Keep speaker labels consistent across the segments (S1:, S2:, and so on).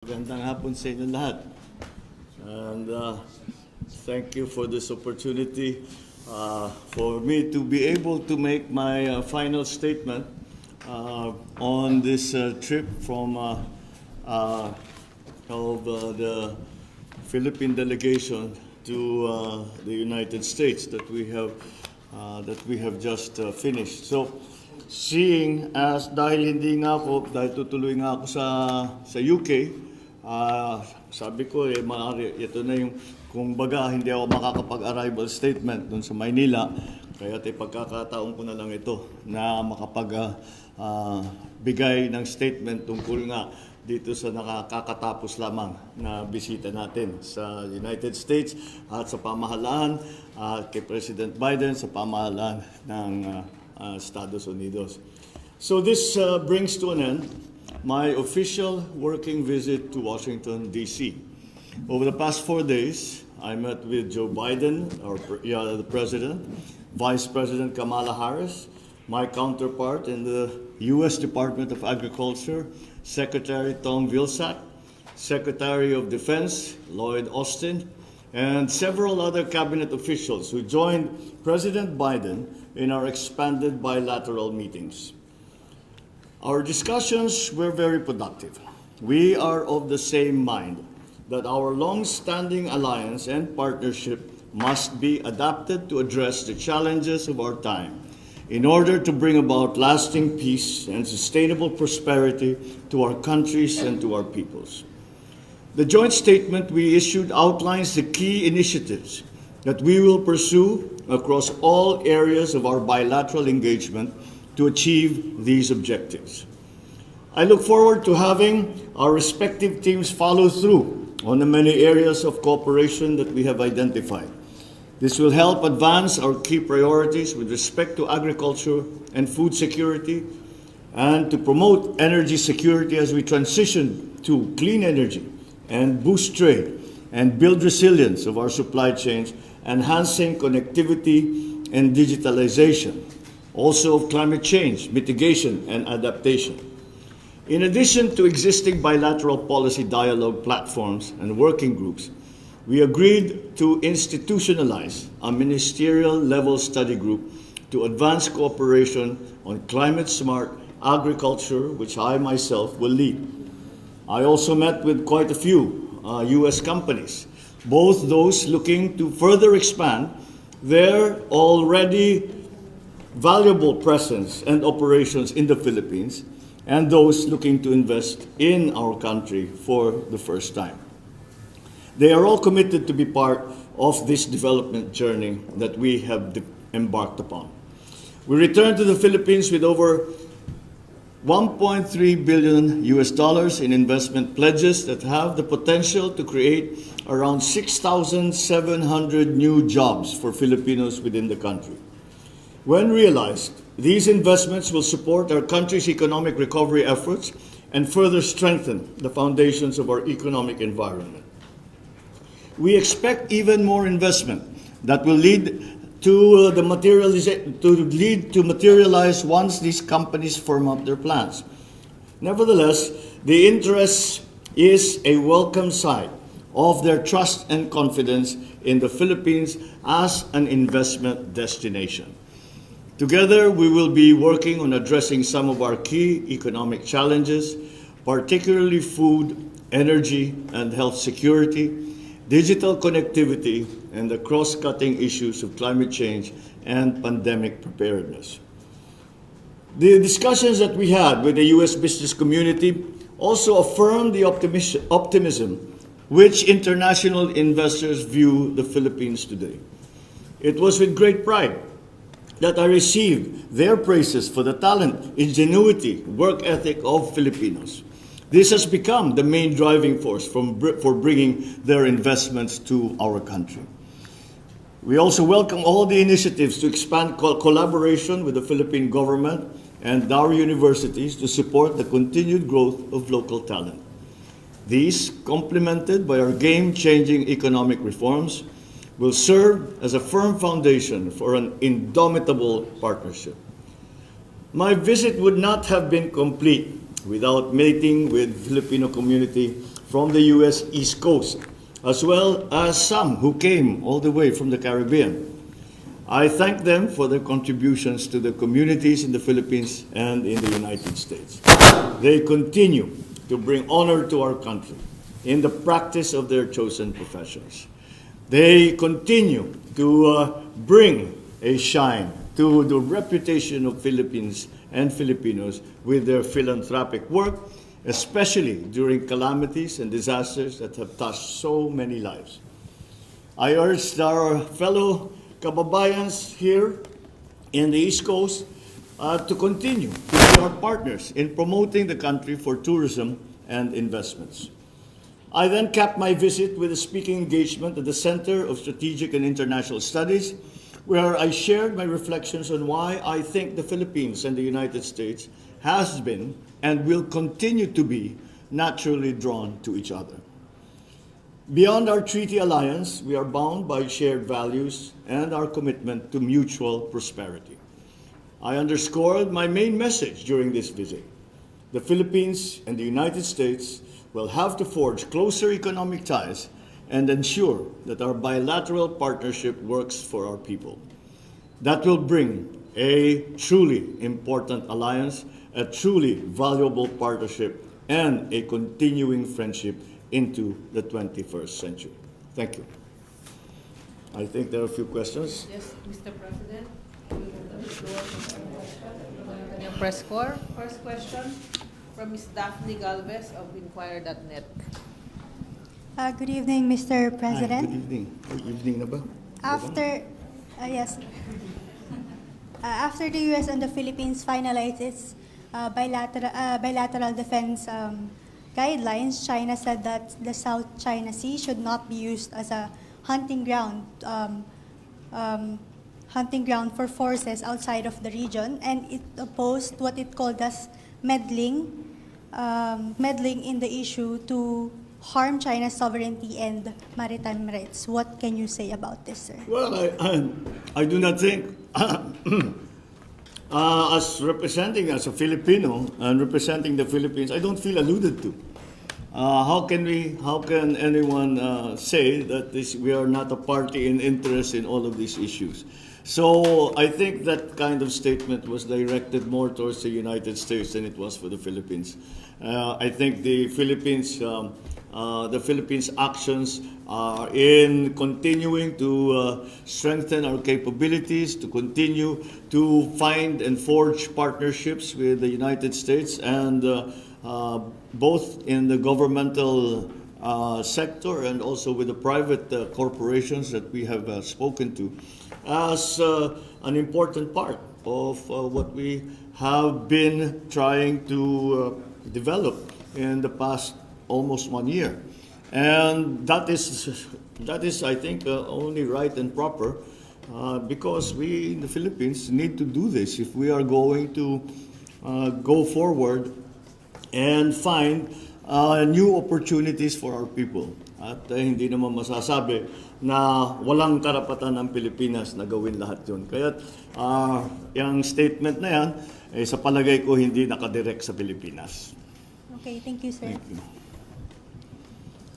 S1: Magandang hapon sa inyo lahat. And thank you for this opportunity for me to be able to make my final statement on this trip from the Philippine delegation to the United States that we have just finished. So, seeing as dahil tutuloy nga ako sa UK, sabi ko maaari ito na yung kung baga hindi ako makakapag-arrival statement dun sa Maynila, kaya pagkakataon ko na lang ito na bigay ng statement tungkol nga dito sa nakakatapos lamang na bisita natin sa United States at sa pamahalaan kay President Biden sa pamahalaan ng Estados Unidos. So this brings to an end my official working visit to Washington, D.C. Over the past 4 days, I met with Joe Biden, the President, Vice President Kamala Harris, my counterpart in the U.S. Department of Agriculture, Secretary Tom Vilsack, Secretary of Defense Lloyd Austin, and several other cabinet officials who joined President Biden in our expanded bilateral meetings. Our discussions were very productive. We are of the same mind that our long-standing alliance and partnership must be adapted to address the challenges of our time in order to bring about lasting peace and sustainable prosperity to our countries and to our peoples. The joint statement we issued outlines the key initiatives that we will pursue across all areas of our bilateral engagement to achieve these objectives. I look forward to having our respective teams follow through on the many areas of cooperation that we have identified. This will help advance our key priorities with respect to agriculture and food security, and to promote energy security as we transition to clean energy and boost trade and build resilience of our supply chains, enhancing connectivity and digitalization, also of climate change, mitigation, and adaptation. In addition to existing bilateral policy dialogue platforms and working groups, we agreed to institutionalize a ministerial-level study group to advance cooperation on climate-smart agriculture, which I myself will lead. I also met with quite a few U.S. companies, both those looking to further expand their already valuable presence and operations in the Philippines, and those looking to invest in our country for the first time. They are all committed to be part of this development journey that we have embarked upon. We returned to the Philippines with over $1.3 billion in investment pledges that have the potential to create around 6,700 new jobs for Filipinos within the country. When realized, these investments will support our country's economic recovery efforts and further strengthen the foundations of our economic environment. We expect even more investment that will lead to materialize once these companies firm up their plans. Nevertheless, the interest is a welcome sign of their trust and confidence in the Philippines as an investment destination. Together, we will be working on addressing some of our key economic challenges, particularly food, energy, and health security, digital connectivity, and the cross-cutting issues of climate change and pandemic preparedness. The discussions that we had with the U.S. business community also affirmed the optimism which international investors view the Philippines today. It was with great pride that I received their praises for the talent, ingenuity, work ethic of Filipinos. This has become the main driving force for bringing their investments to our country. We also welcome all the initiatives to expand collaboration with the Philippine government and our universities to support the continued growth of local talent. These, complemented by our game-changing economic reforms, will serve as a firm foundation for an indomitable partnership. My visit would not have been complete without meeting with Filipino community from the U.S. East Coast, as well as some who came all the way from the Caribbean. I thank them for their contributions to the communities in the Philippines and in the United States. They continue to bring honor to our country in the practice of their chosen professions. They continue to bring a shine to the reputation of Philippines and Filipinos with their philanthropic work, especially during calamities and disasters that have touched so many lives. I urge our fellow kababayans here in the East Coast to continue to be our partners in promoting the country for tourism and investments. I then capped my visit with a speaking engagement at the Center of Strategic and International Studies, where I shared my reflections on why I think the Philippines and the United States has been and will continue to be naturally drawn to each other. Beyond our treaty alliance, we are bound by shared values and our commitment to mutual prosperity. I underscored my main message during this visit. The Philippines and the United States will have to forge closer economic ties and ensure that our bilateral partnership works for our people. That will bring a truly important alliance, a truly valuable partnership, and a continuing friendship into the 21st century. Thank you. I think there are a few questions.
S2: Yes, Mr. President. Press corps. First question from Ms. Daphne Galvez of Inquirer.net.
S3: Good evening, Mr.
S1: Hi,
S3: President.
S1: good evening. Good evening na ba?
S3: After the U.S. and the Philippines finalized its bilateral defense guidelines, China said that the South China Sea should not be used as a hunting ground for forces outside of the region, and it opposed what it called as meddling in the issue to harm China's sovereignty and maritime rights. What can you say about this, sir?
S1: Well, I do not think, as a Filipino and representing the Philippines, I don't feel alluded to. How can anyone say that we are not a party in interest in all of these issues? So I think that kind of statement was directed more towards the United States than it was for the Philippines. I think the Philippines' actions are in continuing to strengthen our capabilities, to continue to find and forge partnerships with the United States, and both in the governmental sector and also with the private corporations that we have spoken to, as an important part of what we have been trying to develop in the past almost 1 year. And that is I think, only right and proper, because we in the Philippines need to do this if we are going to go forward and find new opportunities for our people. At hindi naman masasabi na walang karapatan ng Pilipinas na gawin lahat yun. Kaya yung statement na yan, sa palagay ko hindi nakadirect sa Pilipinas.
S3: Okay, thank you, sir.
S1: Thank you.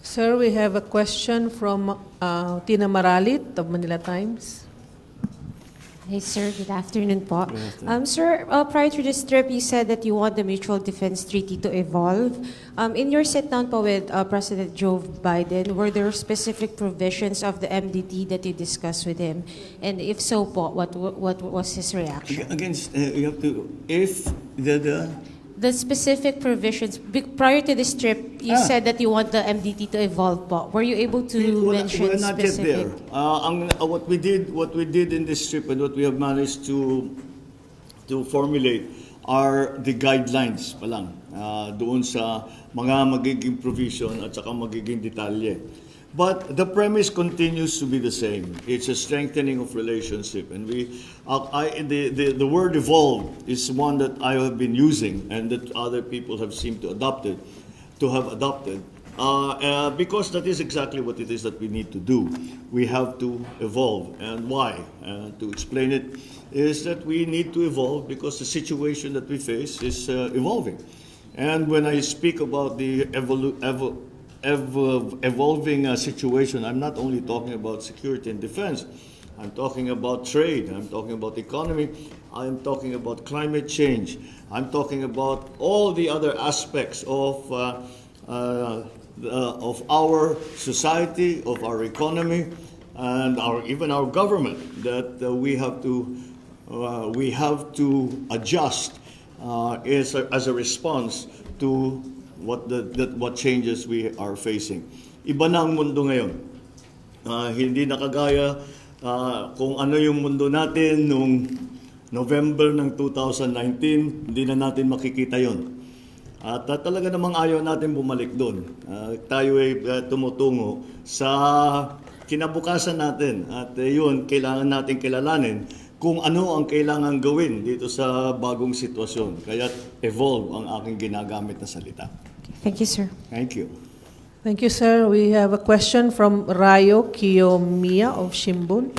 S2: Sir, we have a question from Tina Maralit of Manila Times.
S4: Hey, sir. Good afternoon po. Sir, prior to this trip, you said that you want the Mutual Defense Treaty to evolve. In your sit-down po with President Joe Biden, were there specific provisions of the MDT that you discussed with him? And if so po, what was his reaction?
S1: Again, you have to, if
S4: The specific provisions, prior to this trip, you said that you want the MDT to evolve po. Were you able to mention
S1: we're not
S4: specific?
S1: yet there. What we did in this trip and what we have managed to formulate are the guidelines pa lang doon sa mga magiging provision at saka magiging detalye. But the premise continues to be the same. It's a strengthening of relationship, and the word "evolve" is one that I have been using, and that other people have seemed to have adopted, because that is exactly what it is that we need to do. We have to evolve, and why? To explain it, is that we need to evolve because the situation that we face is evolving, and when I speak about the evolving situation. I'm not only talking about security and defense. I'm talking about trade. I'm talking about economy. I'm talking about climate change. I'm talking about all the other aspects of our society, of our economy, and even our government that we have to adjust as a response to what changes we are facing. Iba na ang mundo ngayon. Hindi na kagaya kung ano yung mundo natin noong November ng 2019, hindi na natin makikita yon. At talaga namang ayaw natin bumalik doon. Tayo ay tumutungo sa kinabukasan natin. At yun, kailangan natin kilalanin kung ano ang kailangan gawin dito sa bagong sitwasyon. Kaya evolve ang aking ginagamit na salita.
S4: Thank you, sir.
S1: Thank you.
S2: Thank you, sir. We have a question from Rayo Kiyomiya of Shimbun.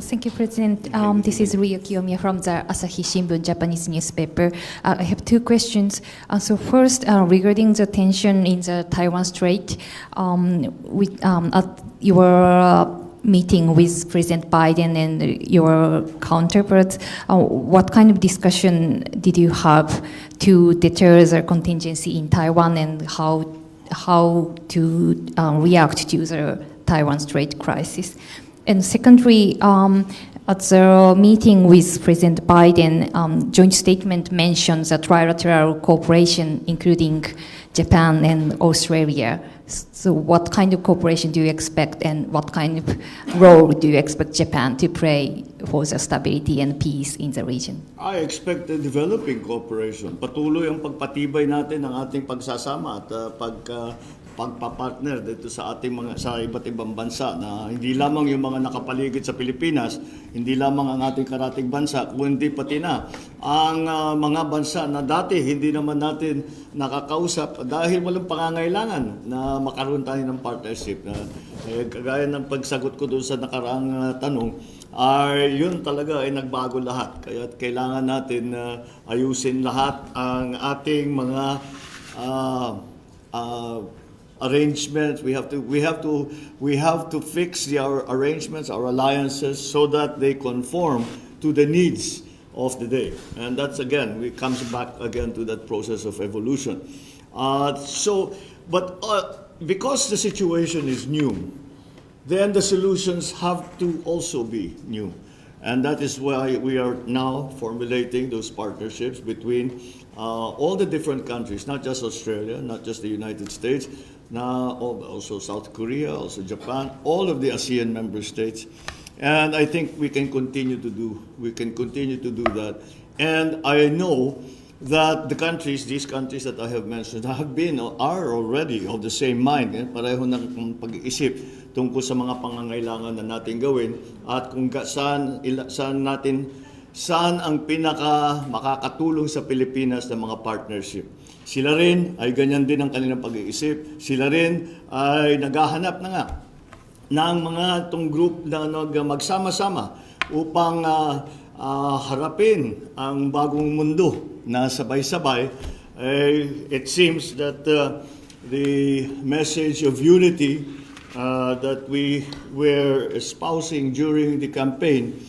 S5: Thank you, President. This is Ryo Kiyomiya from the Asahi Shimbun, Japanese newspaper. I have two questions. So first, regarding the tension in the Taiwan Strait, at your meeting with President Biden and your counterparts, what kind of discussion did you have to deter the contingency in Taiwan, and how to react to the Taiwan Strait crisis? And secondly, at the meeting with President Biden, joint statement mentions a trilateral cooperation, including Japan and Australia. So what kind of cooperation do you expect, and what kind of role do you expect Japan to play for the stability and peace in the region?
S1: I expect a developing cooperation. Patuloy ang pagpatibay natin ng ating pagsasama at pagpapartner dito sa ating sa iba't ibang bansa, na hindi lamang yung mga nakapaligid sa Pilipinas, hindi lamang ang ating karating bansa, kundi pati na ang mga bansa na dati hindi naman natin nakakausap dahil walang pangangailangan na makaroon tayo ng partnership. Kagaya ng pagsagot ko doon sa nakaraang tanong, yun talaga ay nagbago lahat. Kaya kailangan natin ayusin lahat ang ating mga arrangements. We have to fix our arrangements, our alliances, so that they conform to the needs of the day. And that's again, it comes back again to that process of evolution. Because the situation is new, then the solutions have to also be new. And that is why we are now formulating those partnerships between all the different countries, not just Australia, not just the United States, also South Korea, also Japan, all of the ASEAN member states. And I think we can continue to do that. And I know that these countries that I have mentioned are already of the same mind. Pareho ng pag-iisip tungkol sa mga pangangailangan na natin gawin at kung saan ang pinaka makakatulong sa Pilipinas ng mga partnership. Sila rin ay ganyan din ang kanilang pag-iisip. Sila rin ay naghahanap na nga ng mga itong group na magsama-sama upang harapin ang bagong mundo na sabay-sabay. It seems that the message of unity that we were espousing during the campaign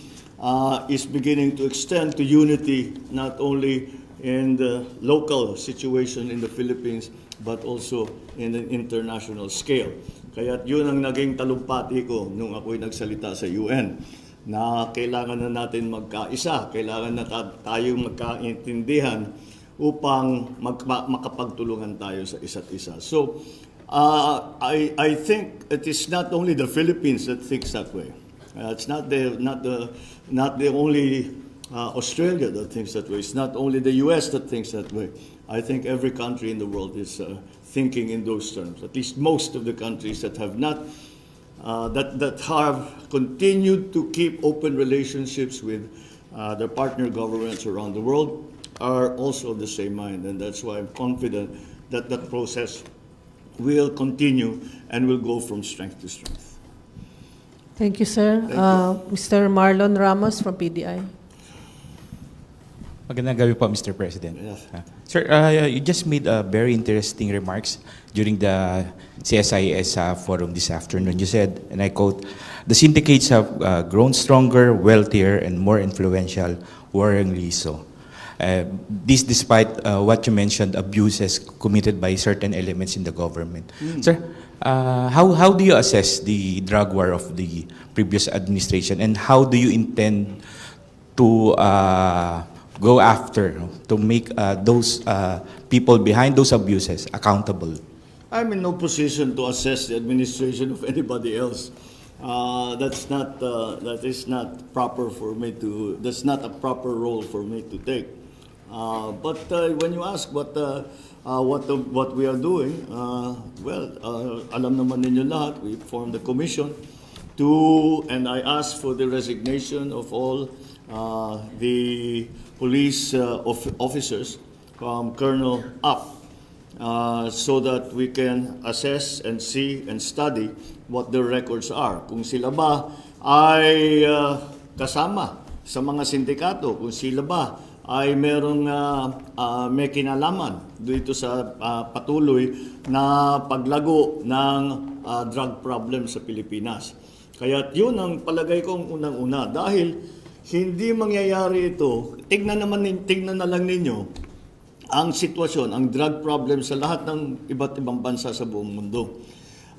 S1: is beginning to extend to unity not only in the local situation in the Philippines but also in an international scale. Kaya yun ang naging talumpati ko nung ako'y nagsalita sa UN, na kailangan na natin magkaisa, kailangan na tayong magkaintindihan upang makapagtulungan tayo sa isa't isa. So I think it is not only the Philippines that thinks that way. It's not the only Australia that thinks that way. It's not only the US that thinks that way. I think every country in the world is thinking in those terms. At least most of the countries that have not that have continued to keep open relationships with their partner governments around the world are also of the same mind, and that's why I'm confident that that process will continue and will go from strength to strength.
S2: Thank you, sir. Mr. Marlon Ramos from PDI.
S6: Magandang gabi po, Mr. President.
S1: Yes.
S6: Sir, you just made very interesting remarks during the CSIS forum this afternoon. You said, and I quote, "The syndicates have grown stronger, wealthier, and more influential, worryingly so." This despite what you mentioned, abuses committed by certain elements in the government. Sir, how do you assess the drug war of the previous administration, and how do you intend to go after, to make those people behind those abuses accountable?
S1: I'm in no position to assess the administration of anybody else. That is not proper for me to. That's not a proper role for me to take. But when you ask what we are doing, alam naman ninyo lahat. We formed a commission and I asked for the resignation of all the police officers from Colonel up, so that we can assess and see and study what their records are. Kung sila ba ay kasama sa mga sindikato, kung sila ba ay may kinalaman dito sa patuloy na paglago ng drug problem sa Pilipinas. Kaya yun ang palagay kong unang-una. Dahil hindi mangyayari ito, tignan na lang ninyo ang sitwasyon, ang drug problem sa lahat ng iba't ibang bansa sa buong mundo.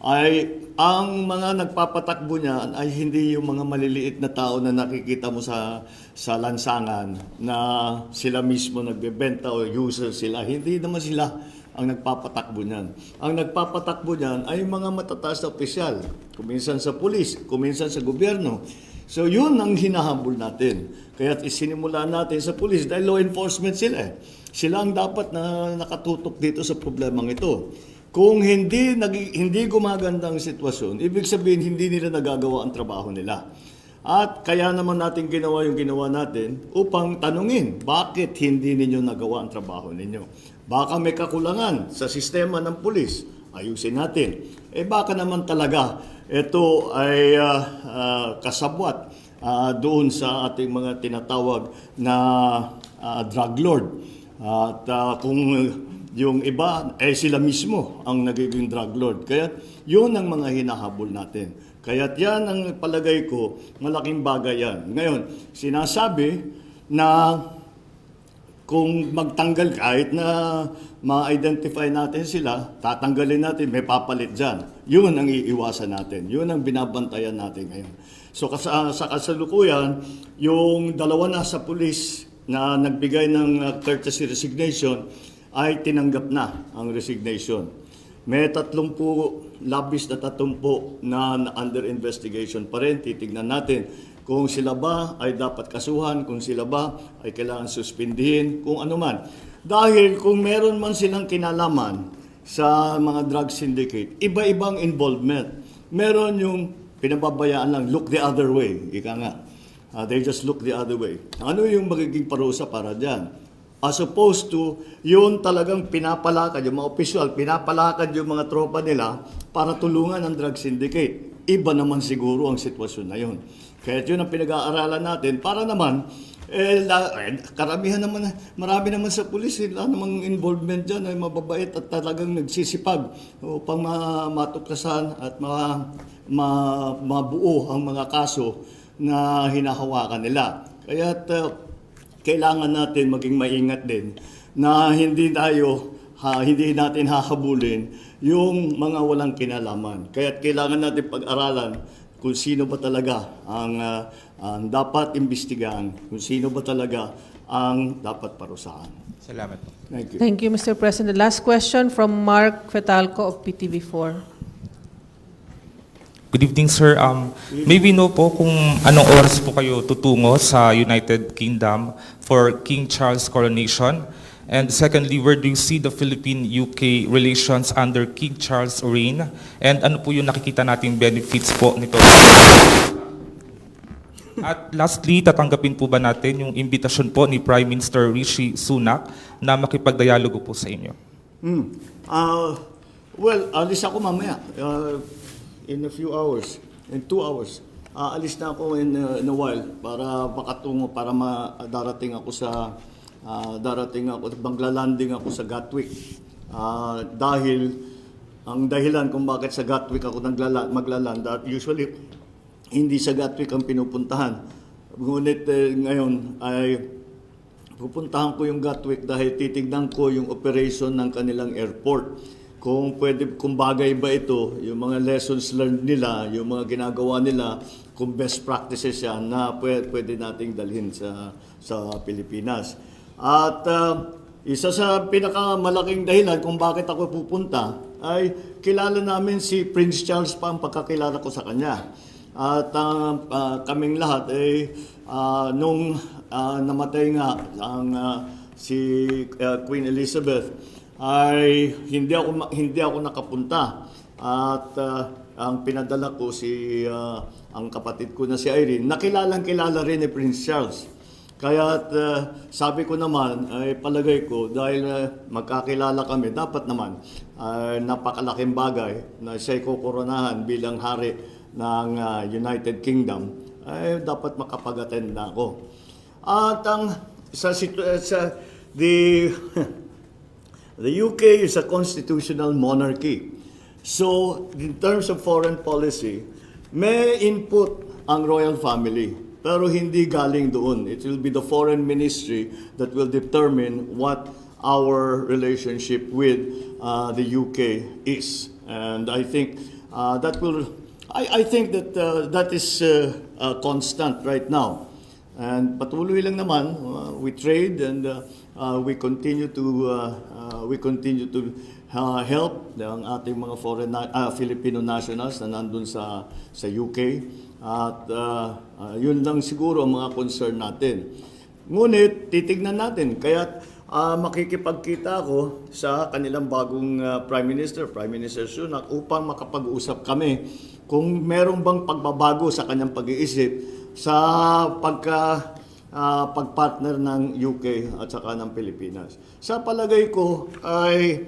S1: Ay ang mga nagpapatakbo niyan ay hindi yung mga maliliit na tao na nakikita mo sa lansangan na sila mismo nagbebenta o user sila. Hindi naman sila ang nagpapatakbo niyan. Ang nagpapatakbo niyan ay mga matataas na opisyal, kuminsan sa pulis, kuminsan sa gobyerno. So yun ang hinahabol natin. Kaya isinimula natin sa pulis dahil law enforcement sila. Sila ang dapat na nakatutok dito sa problemang ito. Kung hindi gumaganda ang sitwasyon, ibig sabihin hindi nila nagagawa ang trabaho nila. At kaya naman natin ginawa yung ginawa natin upang tanungin, bakit hindi ninyo nagawa ang trabaho ninyo? Baka may kakulangan sa sistema ng pulis, ayusin natin. Baka naman talaga ito ay kasabwat doon sa ating mga tinatawag na drug lord. At kung yung iba, sila mismo ang nagiging drug lord. Kaya yun ang mga hinahabol natin. Kaya yan ang palagay ko, malaking bagay yan. Ngayon, sinasabi na kung magtanggal kahit na ma-identify natin sila, tatanggalin natin, may papalit dyan. Yun ang iiwasan natin. Yun ang binabantayan natin ngayon. So sa kasalukuyan, yung dalawa na sa pulis na nagbigay ng courtesy resignation, ay tinanggap na ang resignation. May 30 labis na 30 na under investigation pa rin. Titignan natin kung sila ba ay dapat kasuhan, kung sila ba ay kailangan suspindihin, kung ano man. Dahil kung meron man silang kinalaman sa mga drug syndicate, iba-ibang involvement. Meron yung pinababayaan lang, look the other way. Ika nga, they just look the other way. Ano yung magiging parusa para dyan? As opposed to, yun talagang pinapalakad, yung mga opisyal, pinapalakad yung mga tropa nila para tulungan ang drug syndicate. Iba naman siguro ang sitwasyon na yun. Kaya yun ang pinag-aaralan natin para naman, karamihan naman, marami naman sa pulis, wala namang involvement dyan ay mababait at talagang nagsisipag upang matuklasan at mabuo ang mga kaso na hinahawakan nila. Kaya kailangan natin maging maingat din na hindi natin hahabulin yung mga walang kinalaman. Kaya kailangan natin pag-aralan kung sino ba talaga ang dapat imbestigahan, kung sino ba talaga ang dapat parusahan.
S6: Salamat po.
S1: Thank you.
S2: Thank you, Mr. President. Last question from Mark Fetalco of PTV4.
S7: Good evening, sir. Maybe know po kung anong oras po kayo tutungo sa United Kingdom for King Charles' coronation? And secondly, where do you see the Philippine-UK relations under King Charles' reign? And ano po yung nakikita nating benefits po nito? At lastly, tatanggapin po ba natin yung imbitasyon po ni Prime Minister Rishi Sunak na makipagdialogo po sa inyo?
S1: Alis ako mamaya. In a few hours, in 2 hours. Alis na ako in a while para makatungo, para madarating ako sa darating ako, maglalanding ako sa Gatwick. Dahil ang dahilan kung bakit sa Gatwick ako maglaland, usually hindi sa Gatwick ang pinupuntahan. Ngunit ngayon ay pupuntahan ko yung Gatwick dahil titignan ko yung operation ng kanilang airport. Kung bagay ba ito, yung mga lessons learned nila, yung mga ginagawa nila, kung best practices yan na pwede nating dalhin sa Pilipinas. At isa sa pinakamalaking dahilan kung bakit ako pupunta ay kilala namin si Prince Charles pa ang pagkakilala ko sa kanya. At kaming lahat nung namatay nga si Queen Elizabeth ay hindi ako nakapunta at ang pinadala ko ang kapatid ko na si Irene, kilala rin ni Prince Charles. Kaya sabi ko naman ay palagay ko dahil magkakilala kami, dapat naman napakalaking bagay na siya'y kokoronahan bilang hari ng United Kingdom ay dapat makapag-attend na ako. At the UK is a constitutional monarchy. So, in terms of foreign policy, may input ang royal family, pero hindi galing doon. It will be the foreign ministry that will determine what our relationship with the UK is. And I think that is constant right now. And patuloy lang naman, we trade and we continue to help ang ating mga Filipino nationals na nandun sa UK. At yun lang siguro ang mga concern natin. Ngunit titignan natin, kaya makikipagkita ako sa kanilang bagong Prime Minister Sunak, upang makapag-usap kami kung merong bang pagbabago sa kanyang pag-iisip sa pagpartner ng UK at saka ng Pilipinas. Sa palagay ko ay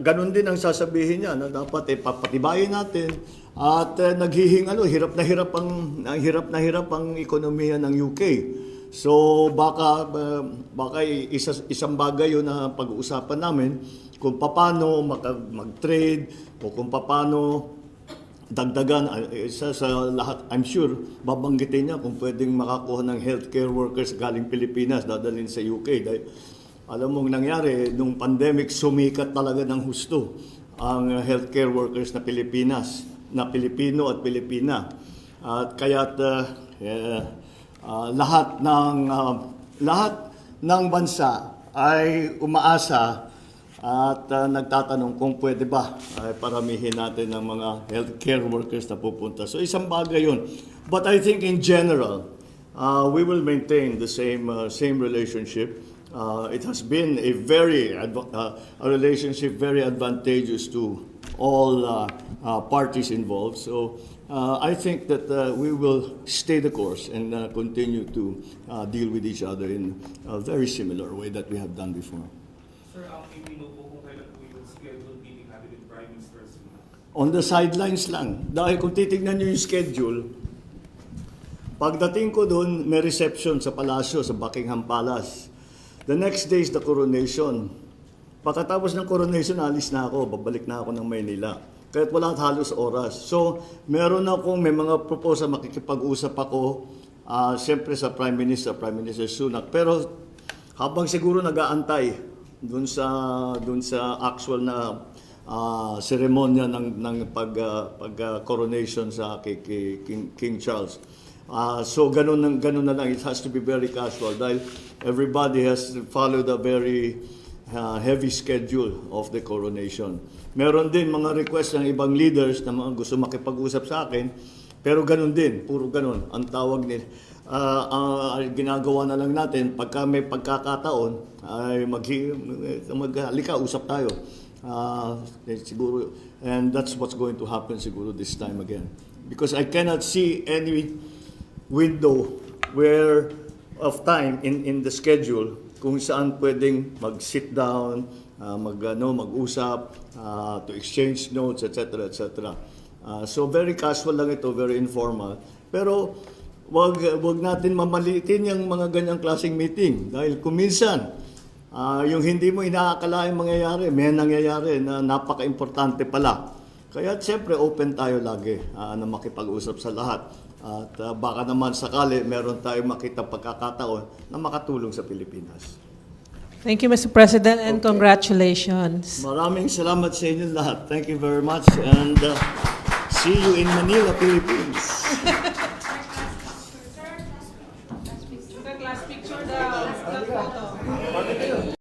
S1: ganun din ang sasabihin niya na dapat papatibayin natin at naghihingalo, hirap na hirap ang ekonomiya ng UK. So baka isang bagay yun na pag-uusapan namin kung paano mag-trade o kung paano dagdagan. Isa sa lahat, I'm sure, babanggitin niya kung pwedeng makakuha ng healthcare workers galing Pilipinas, dadalhin sa UK. Dahil alam mong nangyari, nung pandemic, sumikat talaga ng husto ang healthcare workers na Pilipino at Pilipina. At kaya't lahat ng bansa ay umaasa at nagtatanong kung pwede ba paramihin natin ng mga healthcare workers na pupunta. So isang bagay yun. But I think in general, we will maintain the same relationship. It has been a relationship very advantageous to all parties involved. So I think that we will stay the course and continue to deal with each other in a very similar way that we have done before.
S7: Sir, hindi mo po kung kailan po yung schedule meeting natin with Prime Minister Sunak?
S1: On the sidelines lang. Dahil kung titignan nyo yung schedule, pagdating ko doon, may reception sa palasyo, sa Buckingham Palace. The next day is the coronation. Pagkatapos ng coronation, alis na ako, babalik na ako ng Maynila. Kahit wala halos oras. So, may mga proposal, makikipag-usap ako, siyempre sa Prime Minister Sunak. Pero habang siguro nag-aantay doon sa actual na seremonya ng pag-coronation sa King Charles. So ganun na lang, it has to be very casual dahil everybody has followed a very heavy schedule of the coronation. Meron din mga request ng ibang leaders na mga gusto makipag-usap sa akin, pero ganun din, puro ganun ang tawag nila. Ginagawa na lang natin pagka may pagkakataon ay halika, usap tayo. Siguro, and that's what's going to happen siguro this time again. Because I cannot see any window of time in the schedule kung saan pwedeng mag-sit down, mag-usap, to exchange notes, etc. So very casual lang ito, very informal. Pero wag natin mamaliitin yung mga ganyang klaseng meeting. Dahil kuminsan, yung hindi mo inaakalain mangyayari, may nangyayari na napaka-importante pala. Kaya siyempre open tayo lagi na makipag-usap sa lahat. At baka naman sakali meron tayong makita pagkakataon na makatulong sa Pilipinas.
S2: Thank you, Mr. President, and congratulations.
S1: Maraming salamat sa inyo lahat. Thank you very much and see you in Manila, Philippines.
S2: Class picture, the photo.